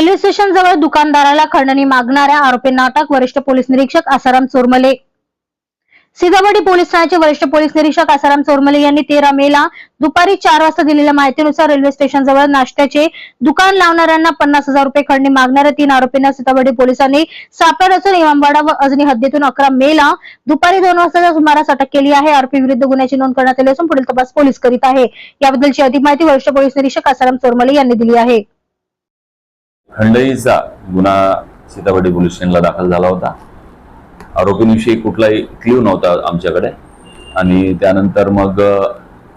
Railway station जवळ दुकानदाराला खंडणी मागणाऱ्या आरोपींना अटक. वरिष्ठ पोलीस निरीक्षक आसाराम चोरमले. सीताबर्डी पोलीस ठाण्याचे वरिष्ठ पोलीस निरीक्षक आसाराम चोरमले यांनी 13 मेला दुपारी 4 वाजता दिलेल्या माहितीनुसार रेल्वे स्टेशन जवळ नाश्त्याचे दुकान लावणाऱ्यांना 50,000 रुपये खंडणी मागणाऱ्या 3 आरोपींना सीताबर्डी पोलिसांनी सापळा रचून इमामवाडा व अजनी हद्दीतून 11 मेला दुपारी 2 वाजताच्या सुमारास अटक केली आहे. आरोपी विरुद्ध गुन्ह्याची नोंद करण्यात आली असून पुढील तपास पोलीस करीत आहे. याबद्दलची अधिक माहिती वरिष्ठ पोलीस निरीक्षक आसाराम चोरमले यांनी दिली आहे. खंडणीचा गुन्हा सीताबर्डी पोलीस स्टेशनला दाखल झाला होता. आरोपींविषयी कुठलाही क्ल्यू नव्हता आमच्याकडे आणि त्यानंतर मग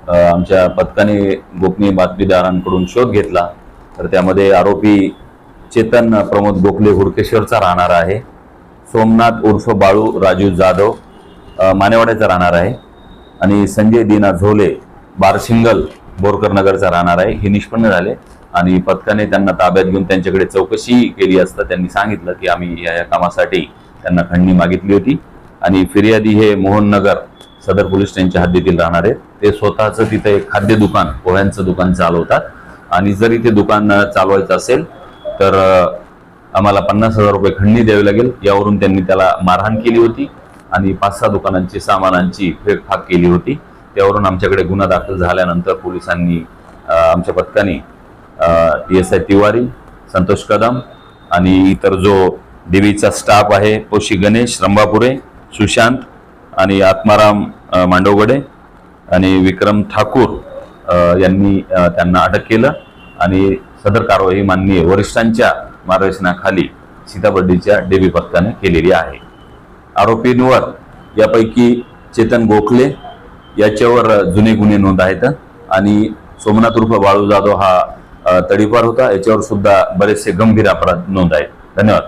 आमच्या पथकाने गोपनीय बातमीदारांकडून शोध घेतला. तर त्यामध्ये आरोपी चेतन प्रमोद गोखले हुडकेश्वरचा राहणार आहे, सोमनाथ उर्फ बाळू राजू जाधव मानेवाड्याचा राहणार आहे आणि संजय दीना झोले बारशिंगल बोरकर नगरचा राहणार आहे. हे निष्पन्न झाले आणि पथकाने त्यांना ताब्यात घेऊन त्यांच्याकडे चौकशी केली असता त्यांनी सांगितलं की आम्ही या कामासाठी त्यांना खंडणी मागितली होती आणि फिर्यादी हे मोहननगर सदर पोलीस स्टेशनच्या हद्दीतील राहणार आहेत. ते स्वतःचं तिथे एक खाद्य दुकान पोह्यांचं दुकान चालवतात आणि जर इथे दुकान चालवायचं असेल तर आम्हाला 50,000 रुपये खंडणी द्यावी लागेल. यावरून त्यांनी त्याला मारहाण केली होती आणि 5-6 दुकानांची सामानांची फेकफाक केली होती. त्यावरून आमच्याकडे गुन्हा दाखल झाल्यानंतर पोलिसांनी आमच्या पथकाने PSI तिवारी, संतोष कदम आणि इतर जो देवीचा स्टाफ आहे पोशी गणेश रंबापुरे, सुशांत आणि आत्माराम मांडवगडे आणि विक्रम ठाकूर यांनी त्यांना अटक केलं आणि सदर कारवाई माननीय वरिष्ठांच्या मार्गदर्शनाखाली सीताबर्डीच्या देवी पथकाने केलेली आहे. आरोपींवर यापैकी चेतन गोखले याच्यावर जुने गुन्हे नोंद आहेत आणि सोमनाथ उर्फ बाळू जाधव हा तडीपार होता. याच्यावर सुद्धा बरेचसे गंभीर अपराध नोंद आहेत. धन्यवाद.